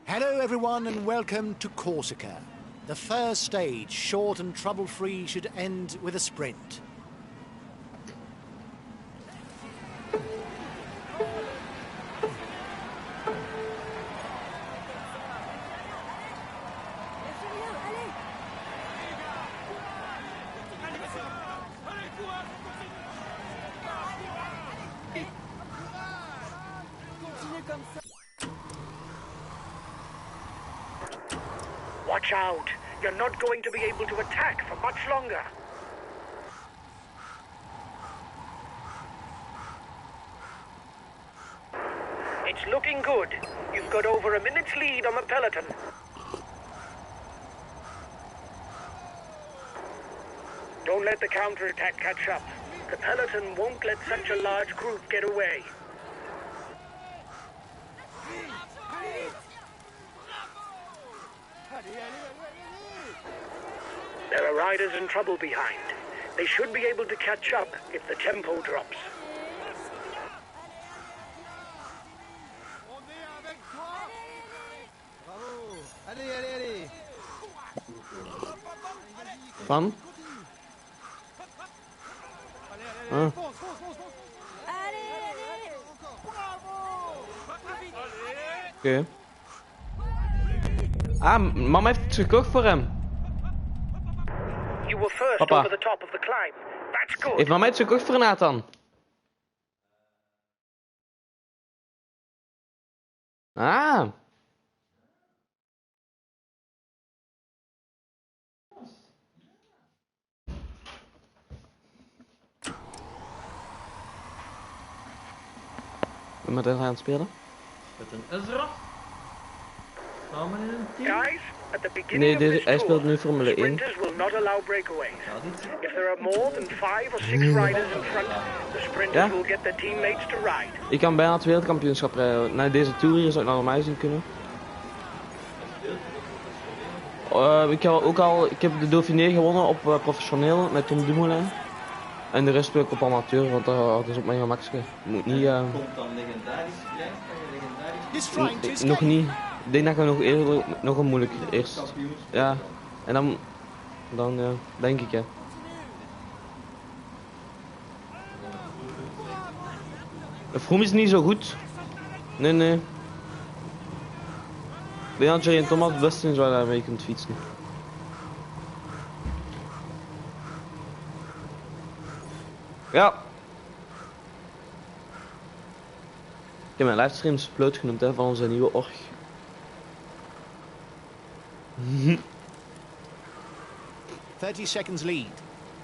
Hello everyone and welcome to Corsica. The first stage, short and trouble-free, should end with a sprint. Watch out! You're not going to be able to attack for much longer. It's looking good. You've got over a minute's lead on the peloton. Don't let the counterattack catch up. The peloton won't let such a large group get away. There are riders in trouble behind. They should be able to catch up if the tempo drops. Van? Ah. Oké. Ah, mama heeft het gekocht voor hem. You were first Papa. over the top of the climb. That's good. Heeft mama het gekocht voor Nathan? Ah. Ben met hem aan het spelen? Met een Ezra? Samen in een team? Guys, at the beginning Nee, of this hij tour, speelt nu Formule 1. sprinters will not allow breakaways. Ja, dit. If there are more than 5 or 6 riders in front, the sprinters Ja? will get their teammates to ride. Ik kan bijna het wereldkampioenschap rijden. Na deze tour hier zou ik naar normaal zien kunnen. Ik heb de Dauphiné gewonnen op professioneel met Tom Dumoulin. En de rest speel ik op amateur, want dat is op mijn gemakje. Moet niet. Komt dan legendarisch prijs? Kan je legendarisch He's trying to escape. Nog niet. Ik denk dat je nog eerder, nog een moeilijker eerst. kampioenschap? Ja. En dan ja, denk ik hè. De Froome is niet zo goed. Nee. Ik denk dat Jerry en Thomas het beste is waar je mee kunt fietsen. Ja. Ik heb mijn livestream Splode genoemd hè, van onze nieuwe org. 30 seconds lead.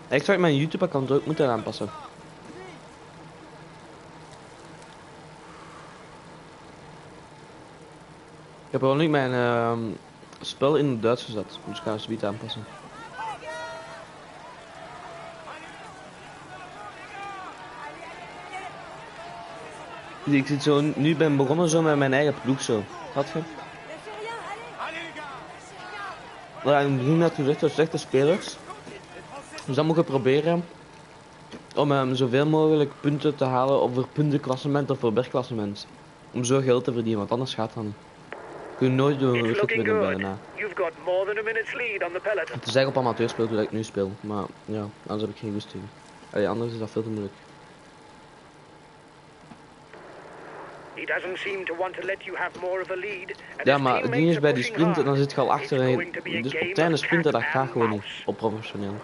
Ik zou mijn YouTube account ook moeten aanpassen. Ik heb wel niet mijn spel in het Duits gezet, dus ik ga het zoiets aanpassen. Ik zit zo, nu ben begonnen zo met mijn eigen ploeg zo. Had je? Ja, in het begin had je gezegd dat slechte spelers. Dus dan moet je proberen om zoveel mogelijk punten te halen op voor puntenklassement of voor bergklassement. Om zo geld te verdienen, want anders gaat dat niet. Kun je nooit door een It's rit looking winnen good. bijna. You've got more than a minute's lead on the peloton. Het is eigenlijk op amateur speel dat ik nu speel, maar ja, anders heb ik geen goesting. Allee, anders is dat veel te moeilijk. He doesn't seem to want to let you have more of a lead. And Ja, his maar het teammates ding is are bij die pushing sprinten, dan hard. zit je al achter. It's En going to be a dus game op kleine of sprinten, cat dat gaat and gewoon niet mouse. op professioneel.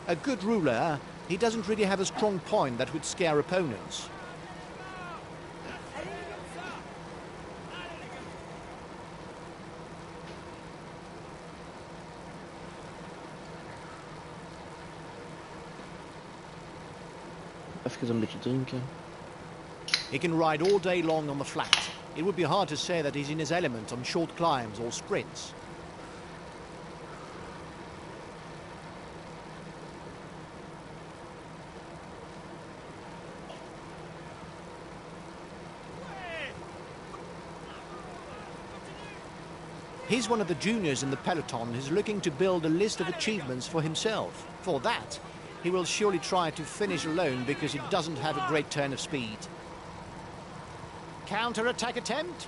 A good ruler, he doesn't really have a strong point that would scare opponents. Even een beetje drinken. He can ride all day long on the flat. It would be hard to say that he's in his element on short climbs or sprints. He's one of the juniors in the peloton who's looking to build a list of achievements for himself. For that, he will surely try to finish alone because he doesn't have a great turn of speed. Counter-attack attempt?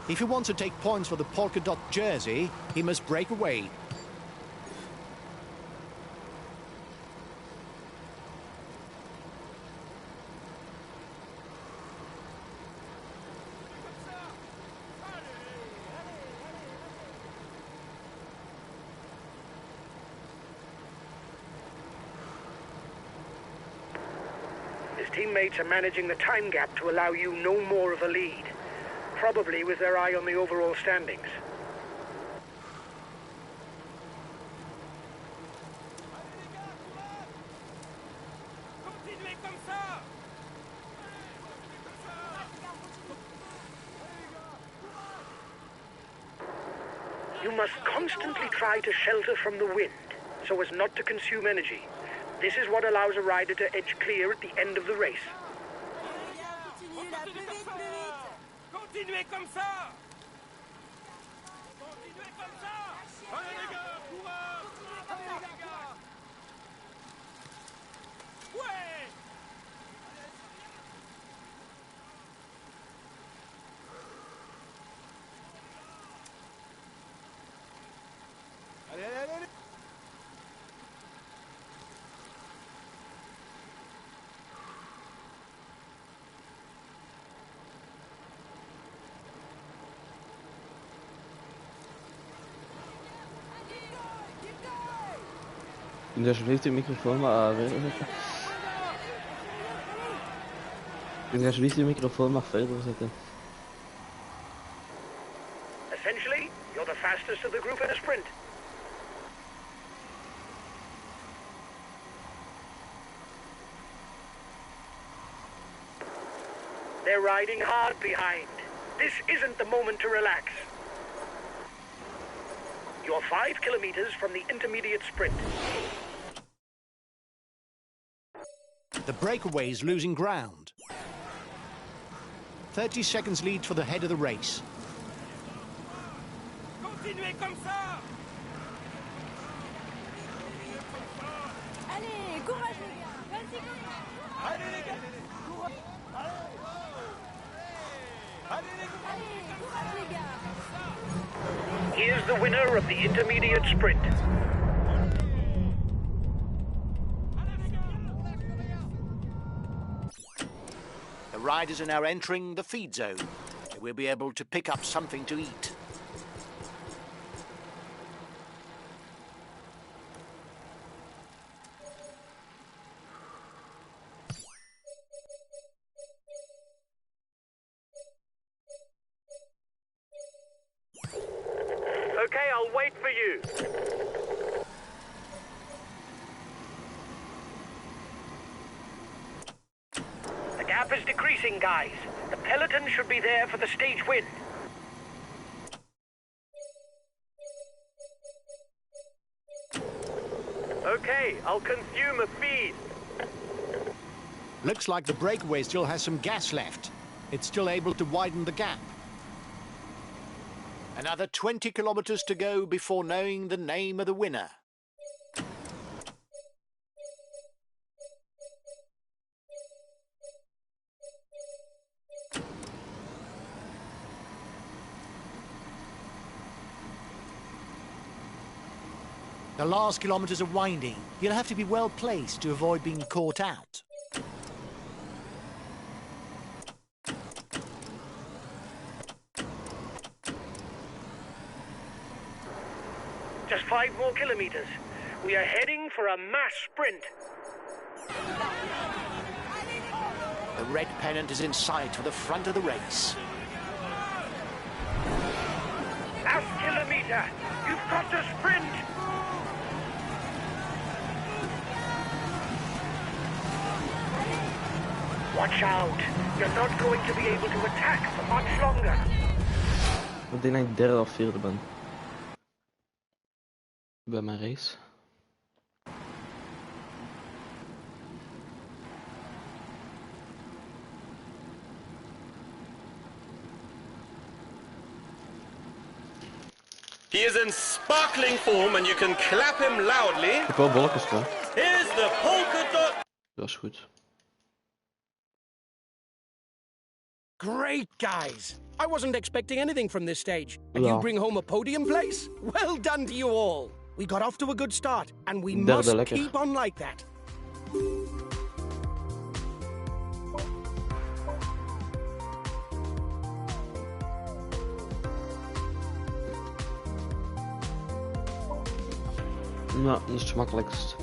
If he wants to take points for the polka dot jersey, he must break away. His teammates are managing the time gap to allow you no more of a lead, probably with their eye on the overall standings. You must constantly try to shelter from the wind, so as not to consume energy. This is what allows a rider to edge clear at the end of the race. Continuez comme ça! Continuez comme ça! Allez les gars, courage! Allez les gars! Ouais! Allez, allez, allez! Kun je alsjeblieft de microfoon maar Kun je alsjeblieft de microfoon maar verder zetten? Essentially, you're the fastest of the group in a sprint. They're riding hard behind. This isn't the moment to relax. You're 5 kilometers from the intermediate sprint. The breakaway is losing ground. 30 seconds lead for the head of the race. Continuez comme ça! Allez, courage les gars! Vas-y, Allez les gars! Courage! Allez les gars! allez, courage les gars! Here's the winner of the intermediate sprint. The riders are now entering the feed zone. They will be able to pick up something to eat. Okay, I'll wait for you. The gap is decreasing, guys. The peloton should be there for the stage win. Okay, I'll consume a feed. Looks like the breakaway still has some gas left. It's still able to widen the gap. Another 20 kilometers to go before knowing the name of the winner. The last kilometers are winding. You'll have to be well placed to avoid being caught out. Just 5 more kilometers. We are heading for a mass sprint. The red pennant is in sight for the front of the race. Last kilometer. You've got to sprint. Watch out. You're not going to be able to attack for much longer. Ik denk dat ik derde of vierde ben. Bij mijn race. He is in sparkling form and you can clap him loudly. Ik heb wel bolletjes staan. Here's the polka dot. Dat is goed. Great, guys! I wasn't expecting anything from this stage. And Ja. you bring home a podium place? Well done to you all! We got off to a good start, and we Derde must lekker. keep on like that. Nou, dat is het gemakkelijkst.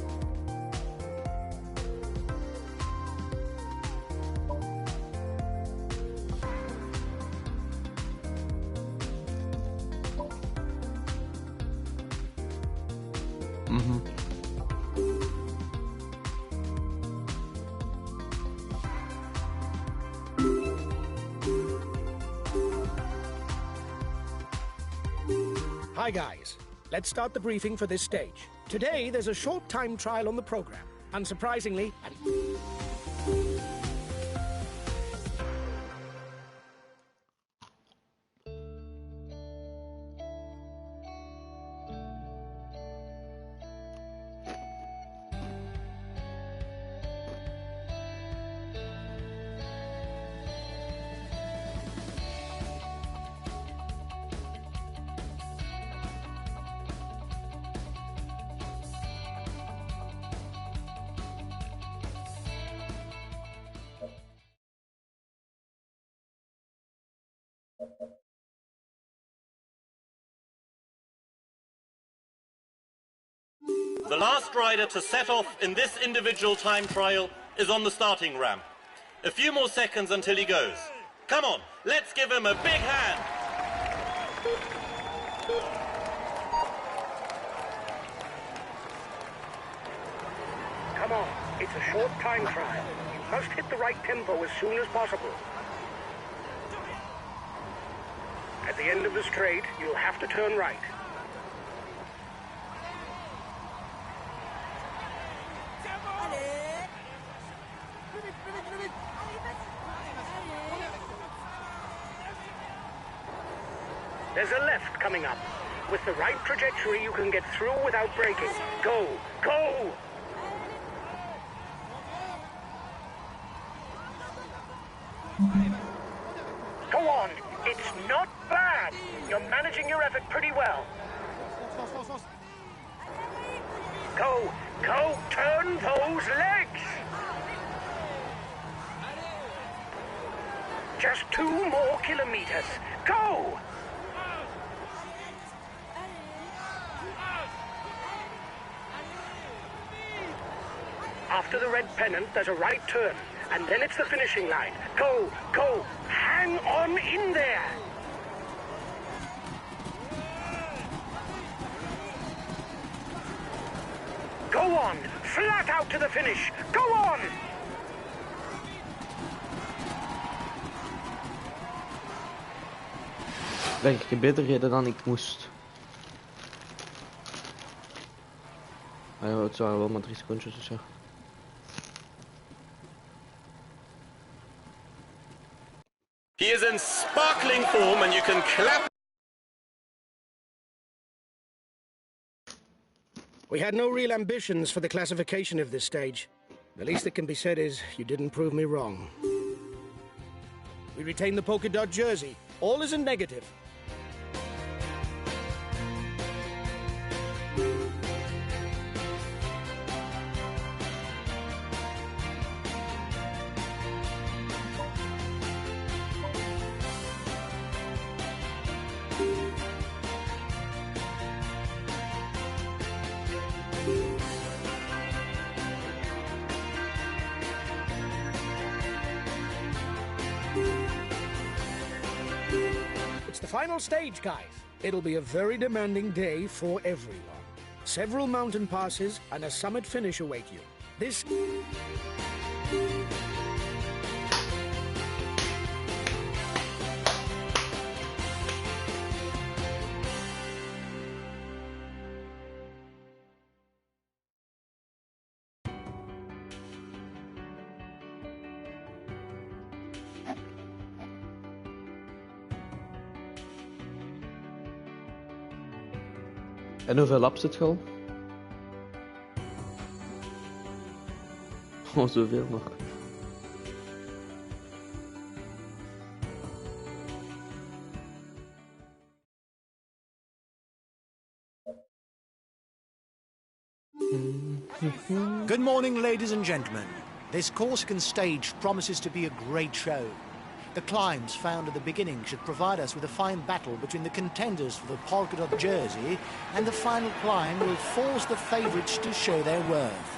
Hi, guys. Let's start the briefing for this stage. Today, there's a short time trial on the program. Unsurprisingly, The last rider to set off in this individual time trial is on the starting ramp. A few more seconds until he goes. Come on, let's give him a big hand. Come on, it's a short time trial. You must hit the right tempo as soon as possible. At the end of the straight, you'll have to turn right. There's a left coming up. With the right trajectory, you can get through without braking. Go! Go! Go on! It's not bad! You're managing your effort pretty well. Go! Go! Turn those legs! Just 2 more kilometers. Go! After the red pennant, there's a right turn, and then it's the finishing line. Go, go, hang on in there. Go on, flat out to the finish. Go on. Denk ik beter reden dan ik moest. Ja, het waren wel maar 3 secondjes of zo. He is in sparkling form and you can clap. we had no real ambitions for the classification of this stage. The least that can be said is you didn't prove me wrong. We retain the polka dot jersey. All isn't negative. It's the final stage, guys. It'll be a very demanding day for everyone. Several mountain passes and a summit finish await you. This... En hoeveel laps zit je al? Oh, zoveel nog. Good morning, ladies and gentlemen. This Corsican stage promises to be a great show. The climbs found at the beginning should provide us with a fine battle between the contenders for the polka dot jersey, and the final climb will force the favourites to show their worth.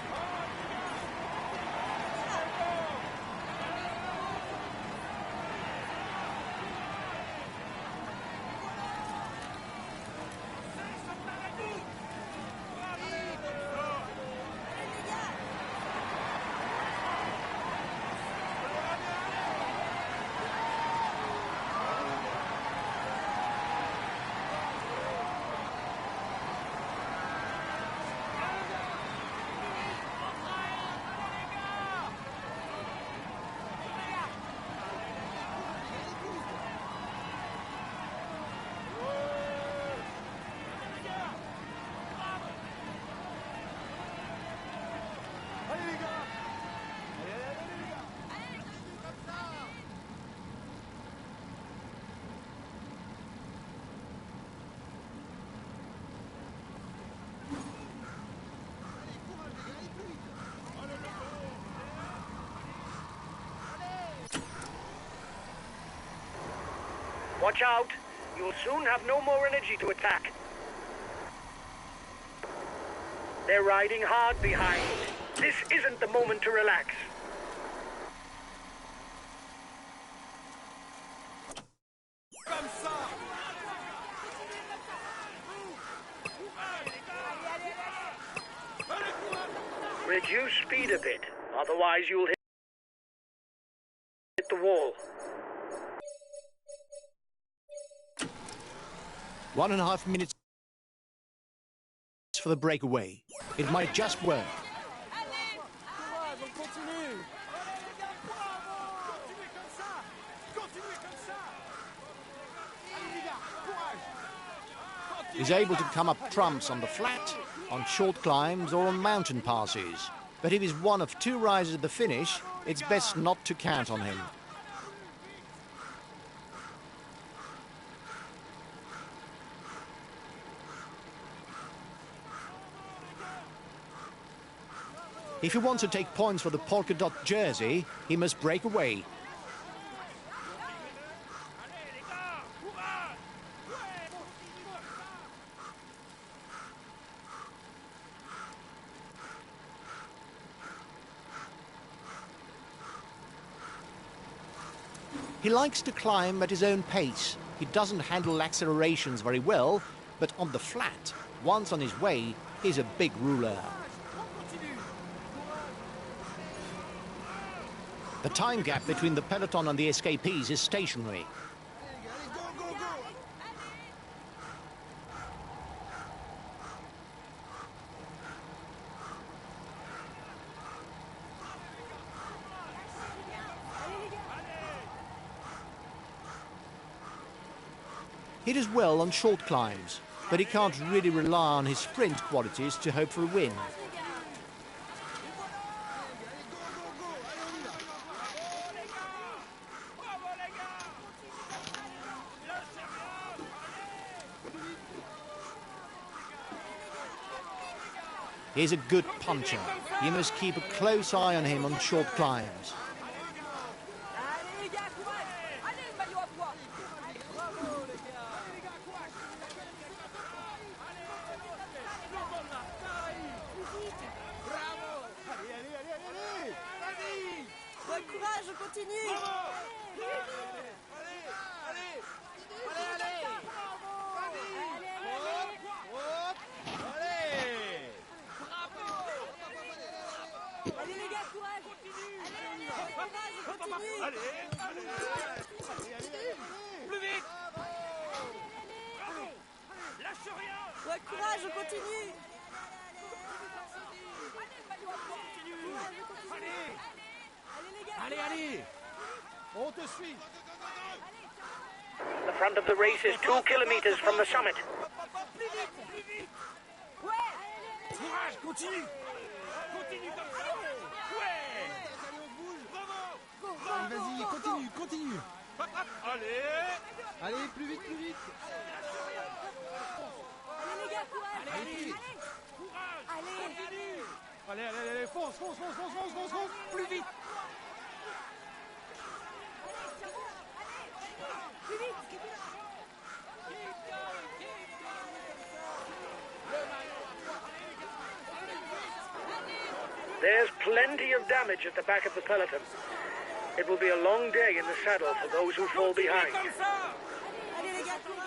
Watch out! You'll soon have no more energy to attack. They're riding hard behind. This isn't the moment to relax. Reduce speed a bit, otherwise you'll hit the wall. 1.5 minutes for the breakaway. It might just work. He's able to come up trumps on the flat, on short climbs or on mountain passes. But if he's one of two rises at the finish, it's best not to count on him. If he wants to take points for the polka dot jersey, he must break away. He likes to climb at his own pace. He doesn't handle accelerations very well, but on the flat, once on his way, he's a big ruler. The time gap between the peloton and the escapees is stationary. He does well on short climbs, but he can't really rely on his sprint qualities to hope for a win. He's a good puncher. You must keep a close eye on him on short climbs. Courage, continue. Allez les gars, courage. Allez, Plus vite. Lâche rien. Ouais, courage, on continue. Allez. On te suit. The front of the race is 2 kilometers from the summit. Continue. Continue comme ça. Ouais. Bravo. Allez, vas-y, continue, continue. Allez. Allez, plus vite, plus vite. Allez les gars, courage. Allez. Allez. Allez, fonce, plus vite. Plus vite. There's plenty of damage at the back of the peloton. It will be a long day in the saddle for those who fall behind. Comme ça. Allez les gars, courage.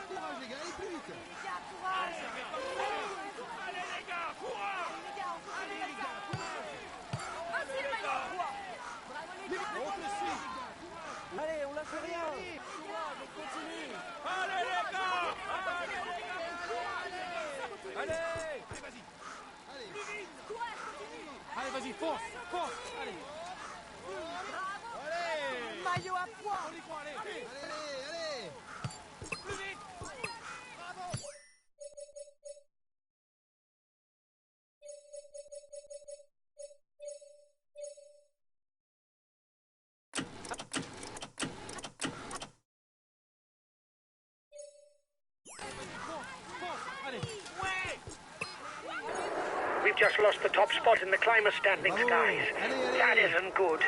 Courage, les gars, allez plus vite. Les gars, courage. Allez les gars, courage. Les gars, on continue comme ça. Vas-y, le maillot. Bravo les gars. On te suit. Allez, on lâche rien. Courage, on continue. Allez les gars. Allez, vas-y. Courage, continue. allez, vas-y, fonce, allez. Maillot à poids. Allez. We've just lost the top spot in the climber standings, guys. That isn't good.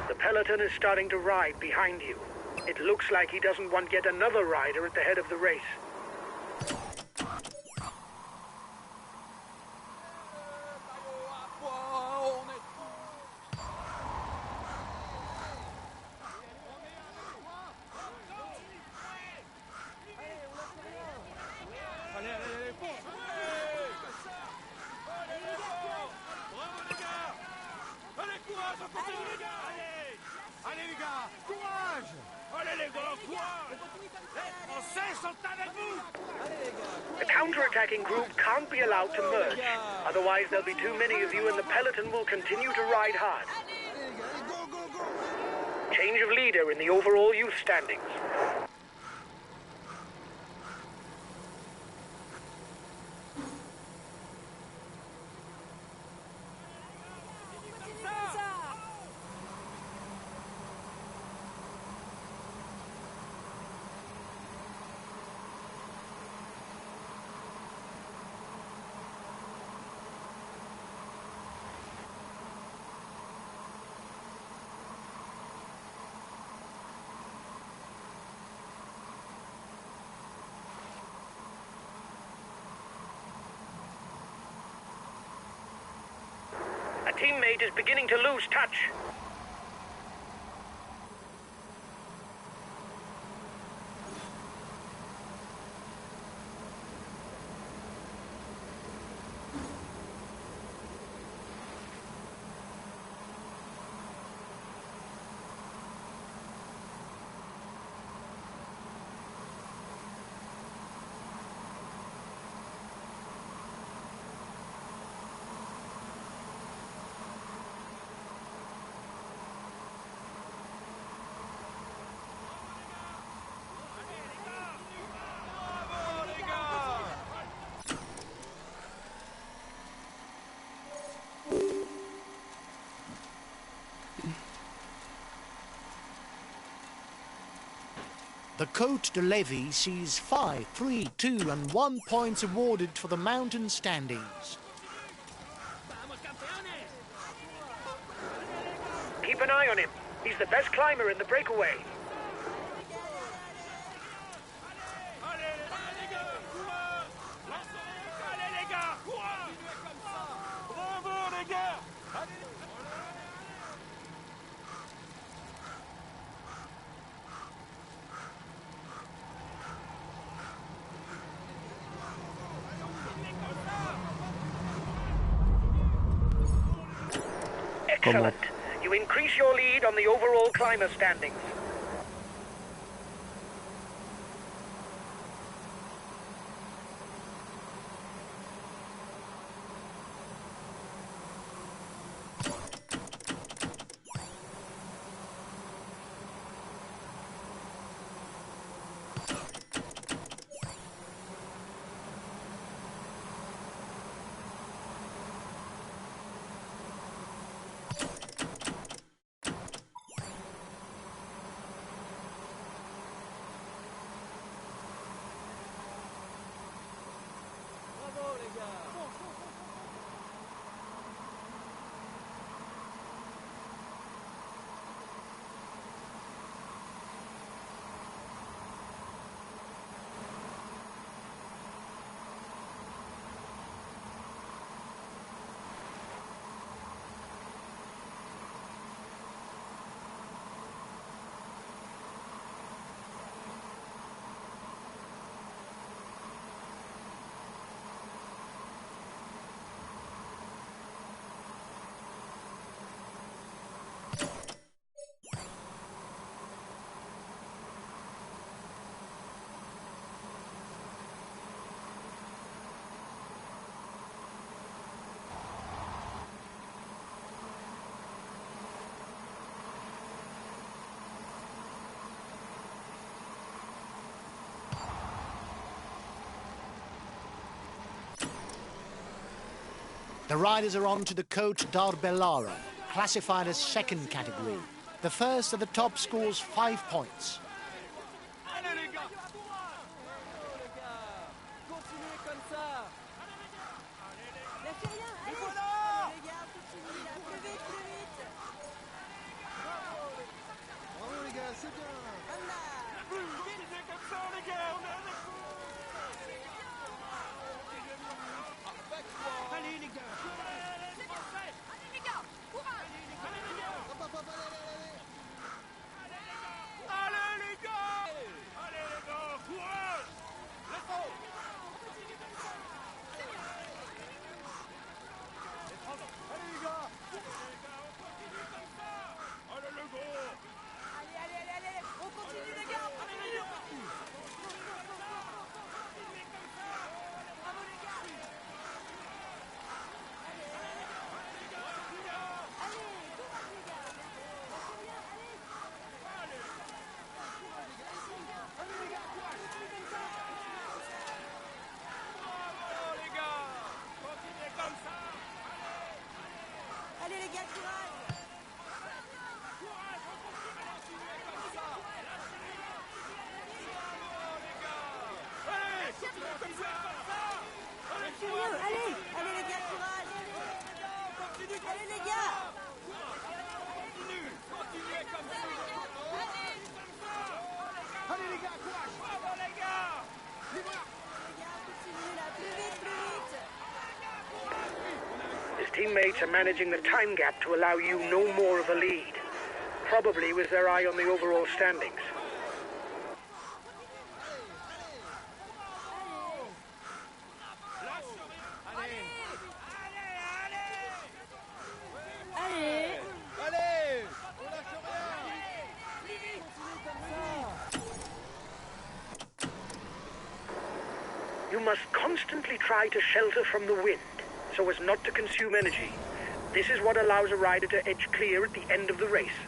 The peloton is starting to ride behind you. It looks like he doesn't want yet another rider at the head of the race. Allez les gars, courage. Allez les gars, courage. Français sont avec vous. The counter-attacking group can't be allowed to merge. Otherwise, there'll be too many of you and the peloton will continue to ride hard. Allez les gars, allez, go. Change of leader in the overall youth standings. Continue comme ça. A teammate is beginning to lose touch. The Côte de Levy sees 5, 3, 2 and 1 points awarded for the mountain standings. Keep an eye on him. He's the best climber in the breakaway. Excellent. You increase your lead on the overall climber standings. The riders are on to the coach d'Arbellara, classified as second category. The first at the top scores 5 points. Allez les gars. Continuez comme ça. Lâchez rien, allez. Voilà. Les gars, continuez là, plus vite, plus vite. Bravo les gars, c'est bien. Voilà. Continuez comme ça les gars. Allez les gars. Allez les gars, courage. Hop, hop, hop, allez les gars. Allez les gars, courage. Let's go. Allez les gars. Allez le gros. Allez, allez, allez, allez. On continue les gars, on continue. Bravo les gars. Allez, courage les gars. Lâchez rien, allez. Bravo les gars. Continuez comme ça. Allez les gars, courage. Allez, continuez comme ça. Allez, Lâchez rien, allez. Allez les gars, courage. Allez les gars. continuez comme ça. Allez les gars, courage. Bravo les gars. Les gars, continuez là, plus vite, plus vite. His teammates are managing the time gap to allow you no more of a lead. Probably with their eye on the overall standings. Allez. Allez, on lâche rien. You must constantly try to shelter from the wind so as not to consume energy. This is what allows a rider to edge clear at the end of the race.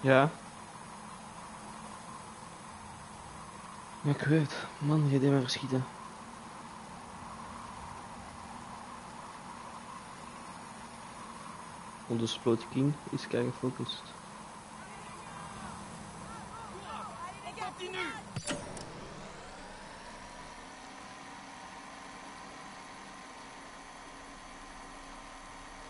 Ja. Ja, ik weet. Man, je deed me verschieten. Onze Splode King is kei gefocust.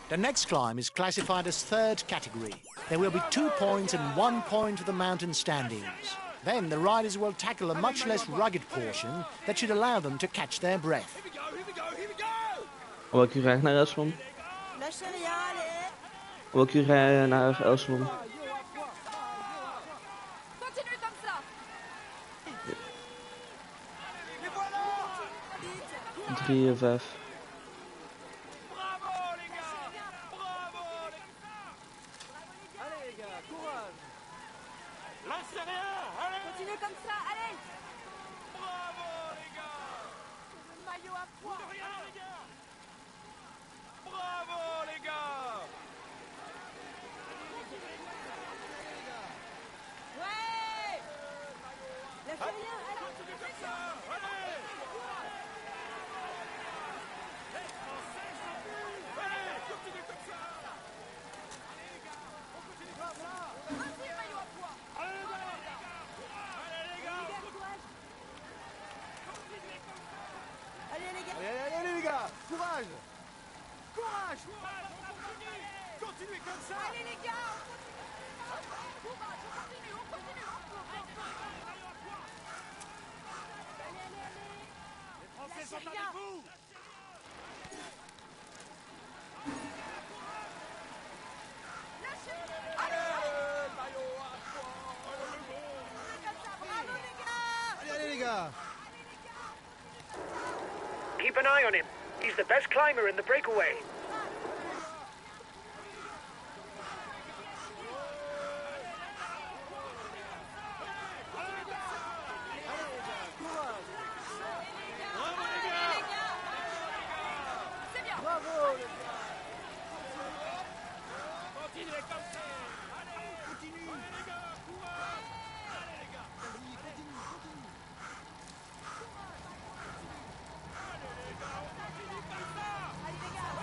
The next climb is classified as third category. There will be 2 points and 1 point to the mountain standings. Then the riders will tackle a much less rugged portion that should allow them to catch their breath. Wil ik u graag naar Elslon? Lâchez rien, allez. Wil ik u rijden naar Elslon? Continuez comme ça. Et voilà. Vite. 3 en 5. Bravo les gars! Bravo les gars! Allez les gars, courage! Lâchez rien! Allez! Continuez comme ça, allez! Bravo les gars! Le maillot à poids! De rien les gars! Bravo les gars! Ouais! Lâchez rien, allez! Continuez comme ça! Allez! Allez, continuez comme ça! Allez les gars, on continue comme ça! Vas-y, le maillot à poids! Allez les gars! Allez les gars! Les gars, courage! Continuez comme ça! Allez, les gars! Allez les gars, courage! Courage! Courage, on continue! Continuez comme ça! Allez, les gars, on continue! Courage, on continue, on continue! Allez, allez, allez! Les Français Lâchez sont rien. avec vous! Lâchez rien! Allez, maillot à poids! C'est comme ça, bravo, les gars! Allez les gars! Keep an eye on him. He's the best climber in the breakaway. C'est bien! Continuez comme ça! Allez, continue! Allez les gars, courage! Allez les gars! Allez les gars, on continue comme ça! Allez, les gars!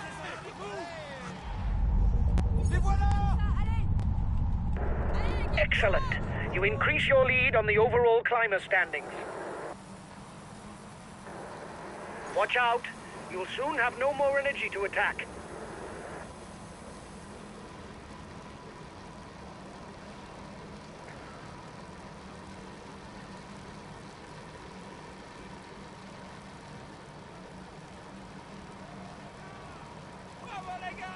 Et voilà! Allez! Allez, les gars! Excellent. You increase your lead on the overall climber standings. Watch out. You'll soon have no more energy to attack. Bravo les gars!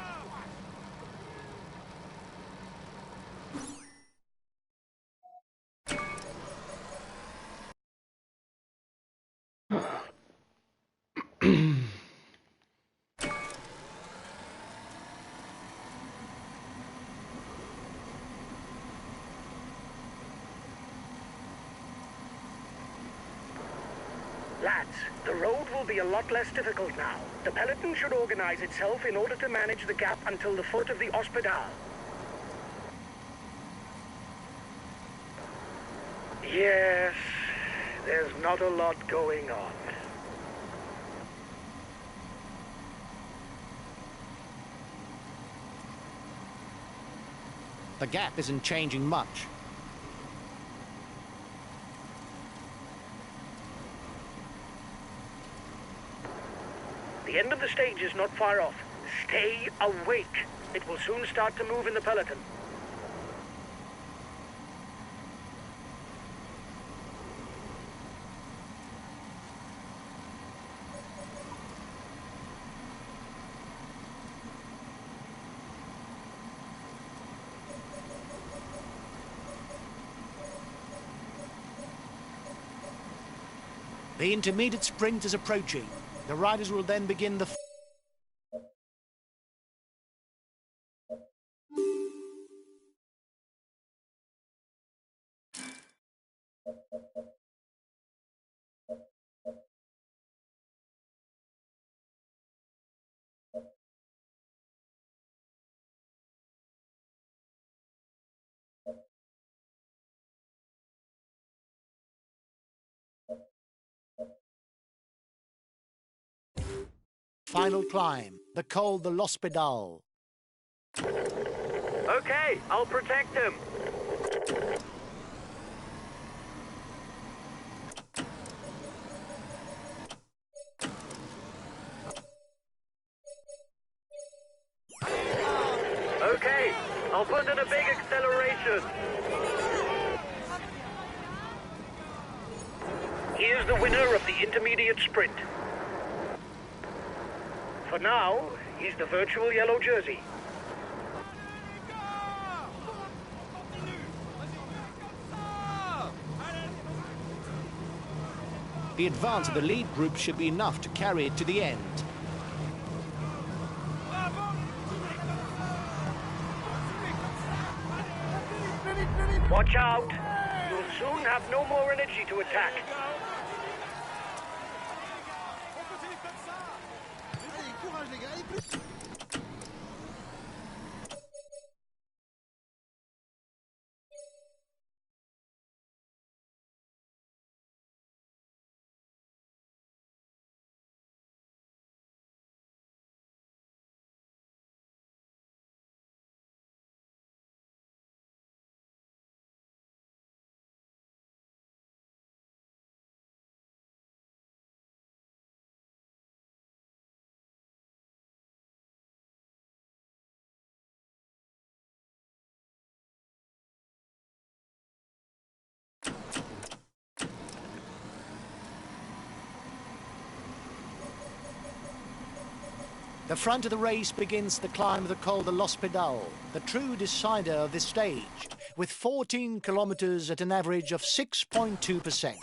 Lads, the road will be a lot less difficult now. The peloton should organize itself in order to manage the gap until the foot of the hospital. Yes, there's not a lot going on. The gap isn't changing much. The end of the stage is not far off. Stay awake. It will soon start to move in the peloton. The intermediate sprint is approaching. The riders will then begin the... final climb, the Col de l'Hospital. Okay, I'll protect him. Okay, I'll put in a big acceleration. Here's the winner of the intermediate sprint. For now, he's the virtual yellow jersey. The advance of the lead group should be enough to carry it to the end. Watch out! You'll soon have no more energy to attack. The front of the race begins the climb of the Col de l'Hospital, the true decider of this stage, with 14 kilometers at an average of 6.2%.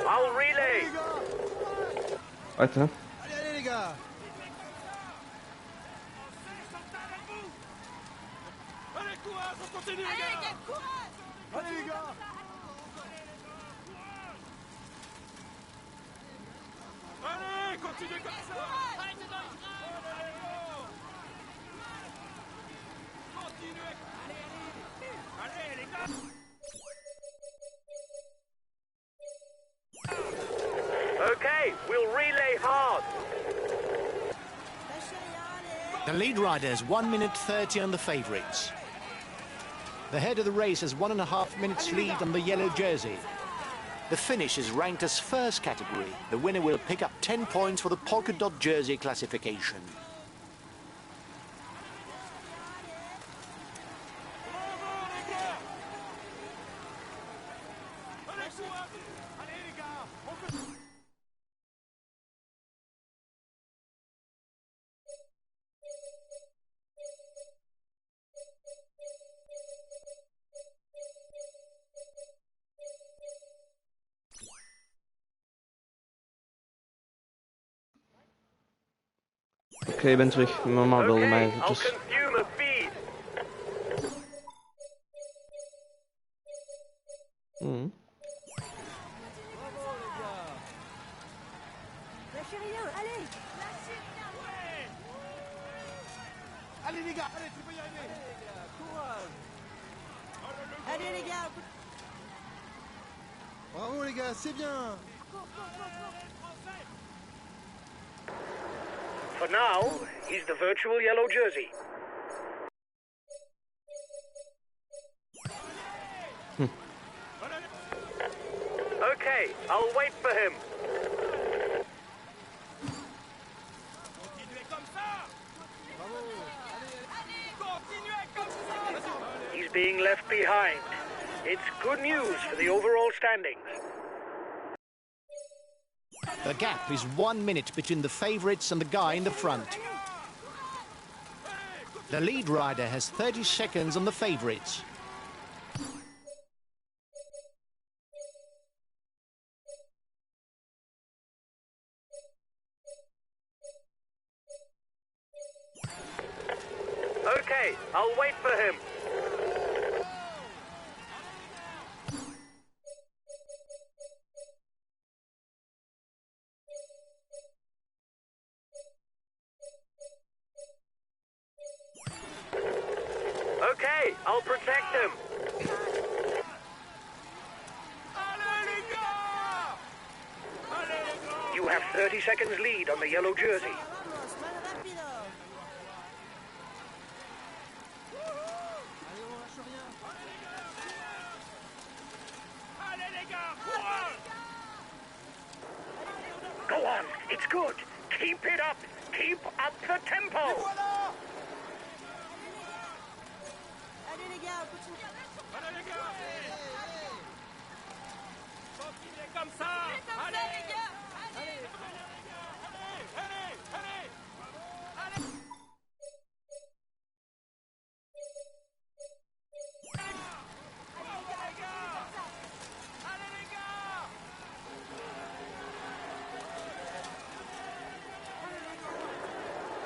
I'll relay. Attends. Allez les gars. Allez, courage, on continue, les gars. Allez les gars. Allez, continuez comme ça. Continuez. Allez, les gars. Okay, we'll relay hard. The lead rider has 1 minute 30 on the favourites. The head of the race has 1.5 minutes lead on the yellow jersey. The finish is ranked as first category. The winner will pick up 10 points for the polka dot jersey classification. Oké, ik ben terug. Mama wilde mij Okay, I'll eventjes... consume a feed. Allez les gars, allez, tu peux y arriver. Allez les gars. Bravo les gars, c'est bien. For now, he's the virtual yellow jersey. Okay, I'll wait for him. Continuez comme ça. Continuez comme ça. He's being left behind. It's good news for the overall standings. The gap is 1 minute between the favourites and the guy in the front. The lead rider has 30 seconds on the favourites. Okay, I'll wait for him. Okay, I'll protect him. Allez, les gars. Allez, les gars. You have 30 seconds lead on the yellow jersey. Allez, les gars. Courage. Go on, it's good. Keep it up. Keep up the tempo. Allez les gars, continue. Allez, les gars. Continuez comme ça. Allez, les gars.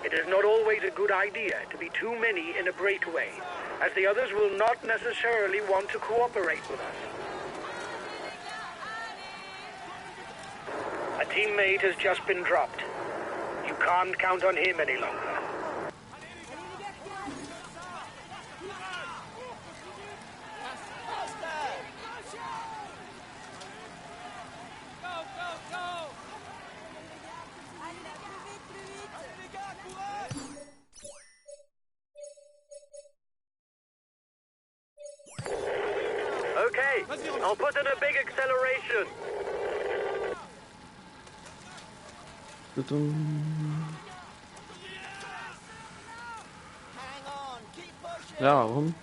It is not always a good idea to be too many in a breakaway, as the others will not necessarily want to cooperate with us. A teammate has just been dropped. You can't count on him any longer. Okay, I'll put in a big acceleration. Ja, waarom?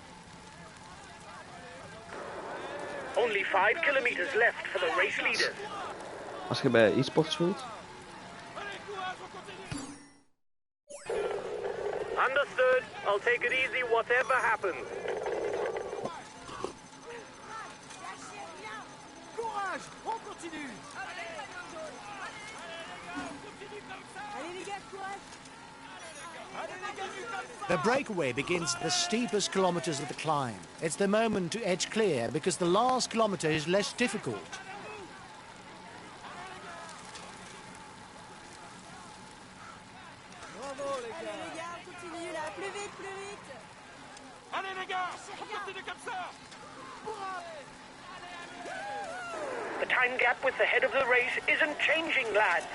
Only 5 kilometers left for the race leaders. Als je bij e-sports wilt. Understood. I'll take it easy whatever happens. Courage, on continue. Allez les gars, courage. The breakaway begins at the steepest kilometers of the climb. It's the moment to edge clear because the last kilometer is less difficult. Bravo les gars. Allez les gars, on continue là, plus vite, plus vite. Allez les gars, on continue comme ça. The time gap with the head of the race isn't changing, lads.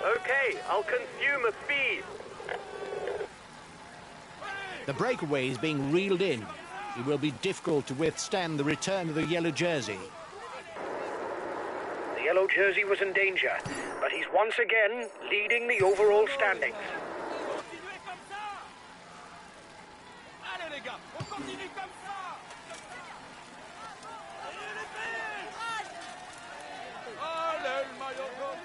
Okay, I'll consume a feed. The breakaway is being reeled in. It will be difficult to withstand the return of the yellow jersey. The yellow jersey was in danger, but he's once again leading the overall standings. Continuez comme ça. Allez les gars, on continue comme ça. Allez les filles. Allez le maillot jaune.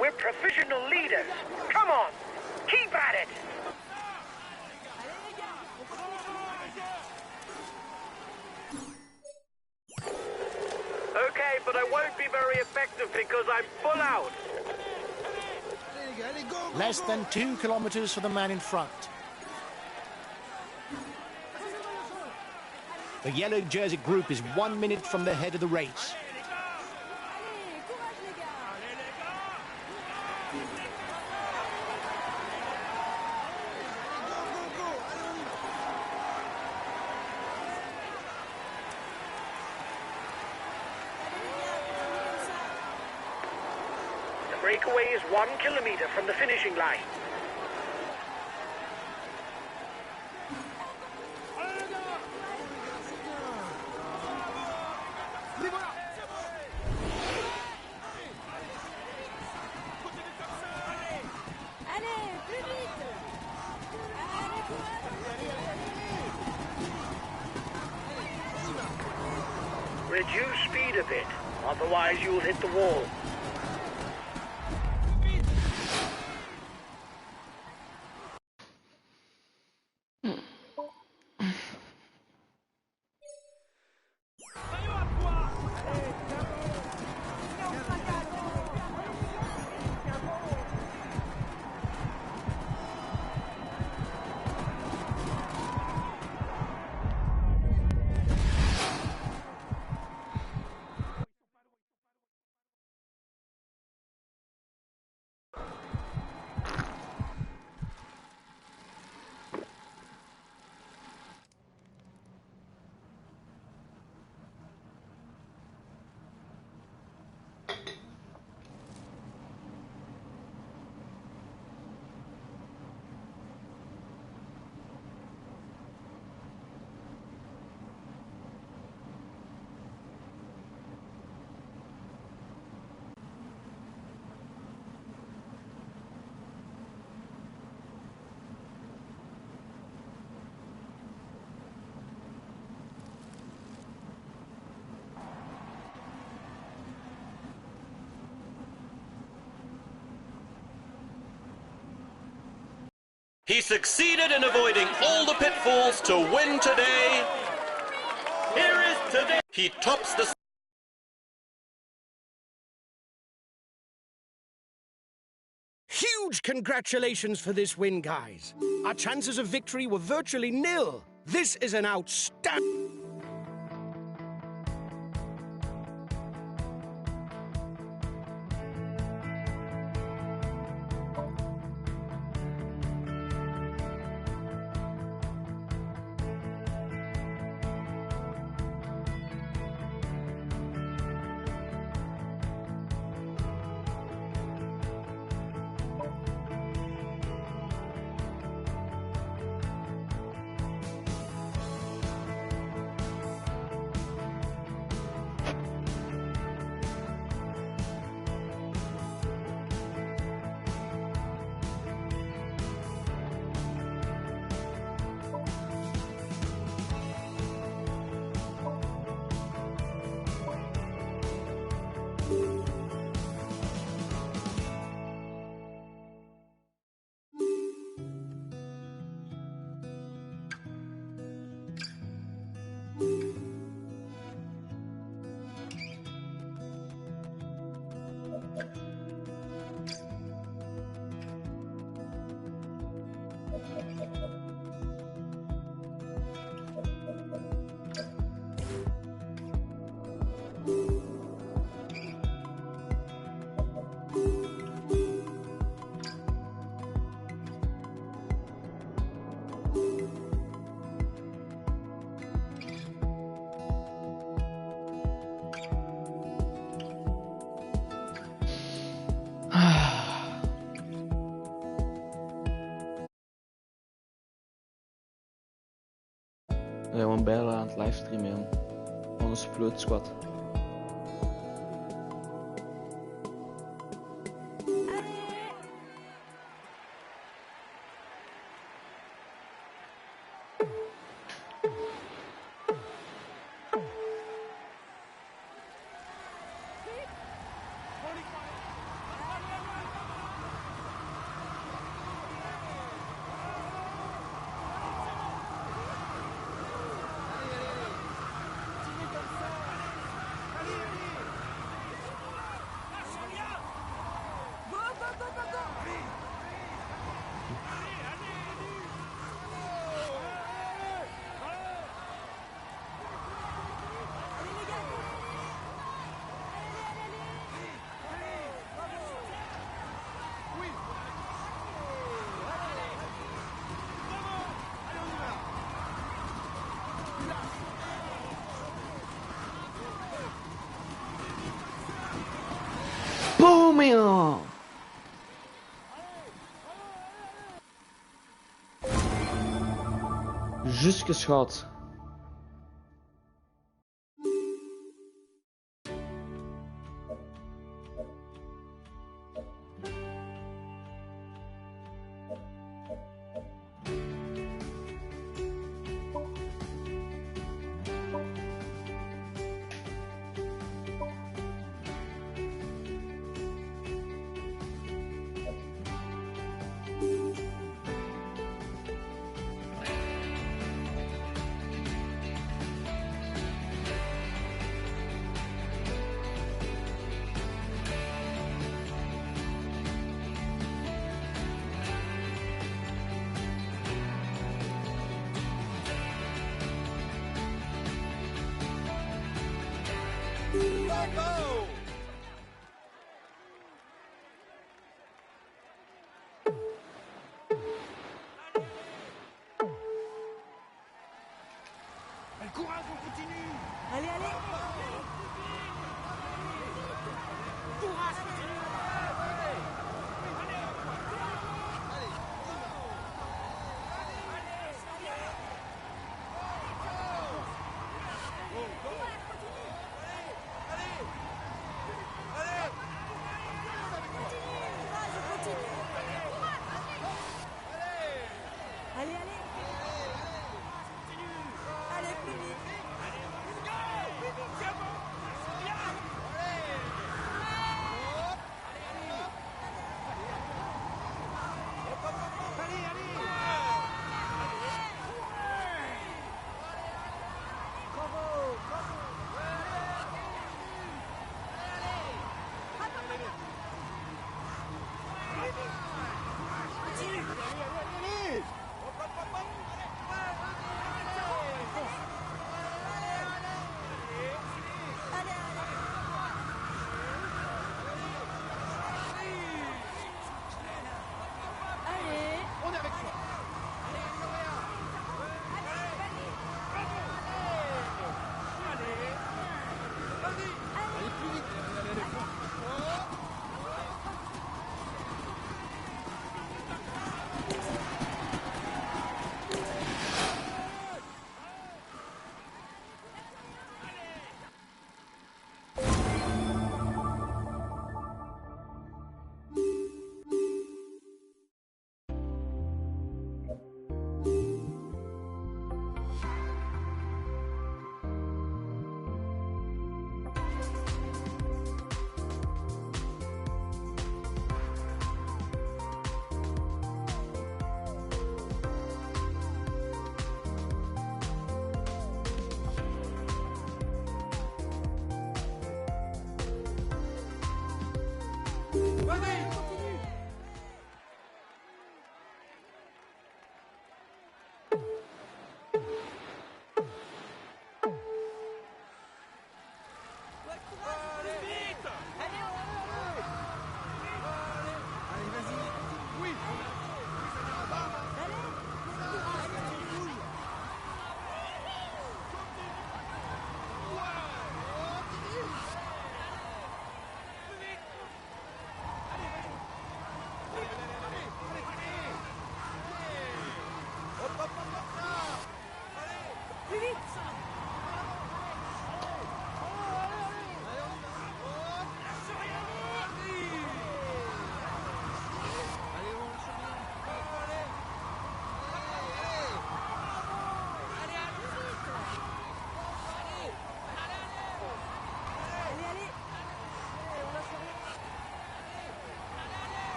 We're professional leaders. Come on, keep at it. Okay, but I won't be very effective because I'm full out. Less than 2 kilometers for the man in front. The yellow jersey group is 1 minute from the head of the race. Allez, courage les gars. The breakaway is 1 kilometer from the finishing line. Allez, plus vite. Allez, courage. Reduce speed a bit, otherwise you'll hit the wall. He succeeded in avoiding all the pitfalls to win today. Here is today. He tops the... Huge congratulations for this win, guys. Our chances of victory were virtually nil. This is an outstanding... Ja, gewoon bijna aan het livestreamen, joh. Gewoon een Splode squad. Boom, joh! Juist geschot. Allez, courage, on continue. Allez, allez. Courage, continue.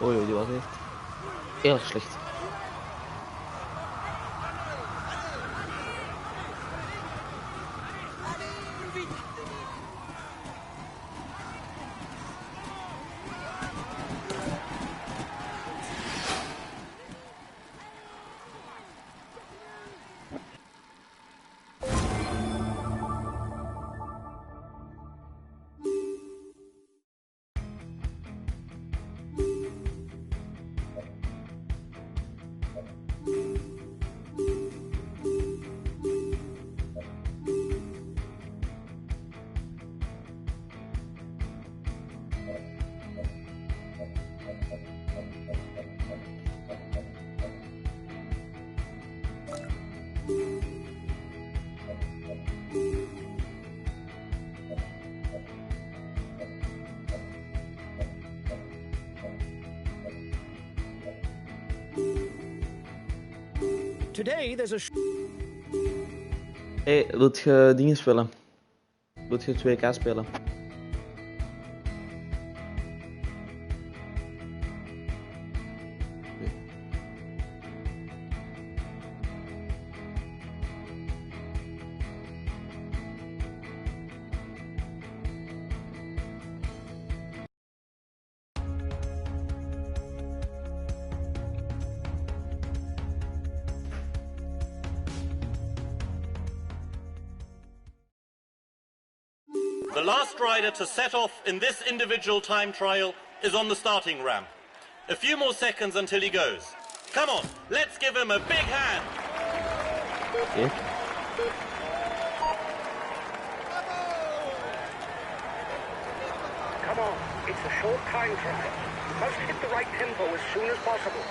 Oei, die was echt heel erg slecht. Today there's a Hey, wilt je dingen spelen? Wilt je 2K spelen? The last rider to set off in this individual time trial is on the starting ramp. A few more seconds until he goes. Come on, let's give him a big hand. Okay. Come on, it's a short time trial. You must hit the right tempo as soon as possible.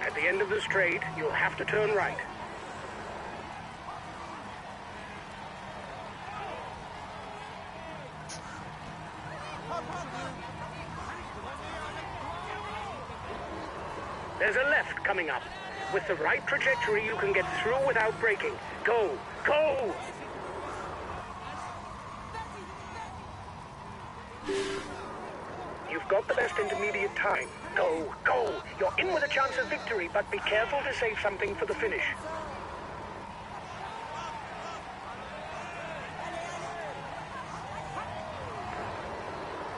At the end of the straight, you'll have to turn right. There's a left coming up. With the right trajectory, you can get through without braking. Go! Go! You've got the best intermediate time. Go! Go! You're in with a chance of victory, but be careful to save something for the finish.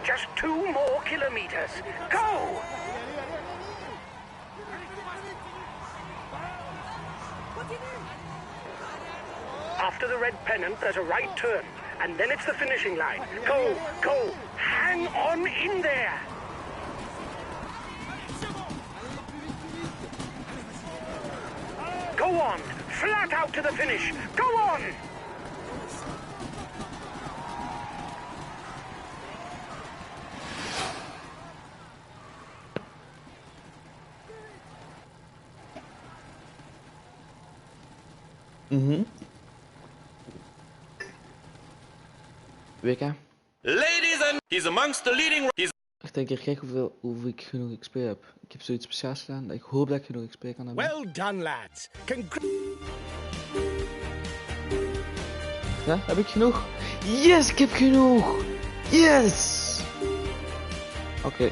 Just 2 more kilometers. Go! After the red pennant, there's a right turn, and then it's the finishing line. Go, go, hang on in there. Go on, flat out to the finish. Go on. WK. Ladies and... He's amongst the leading... He's... Wacht een keer kijken hoeveel ik genoeg XP heb. Ik heb zoiets speciaals gedaan. Ik hoop dat ik genoeg XP kan hebben. Well done, lads. Ja, heb ik genoeg? Yes, ik heb genoeg! Yes! Oké.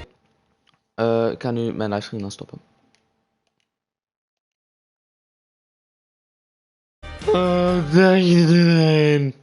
Ik ga nu mijn livestream dan stoppen. Dag iedereen!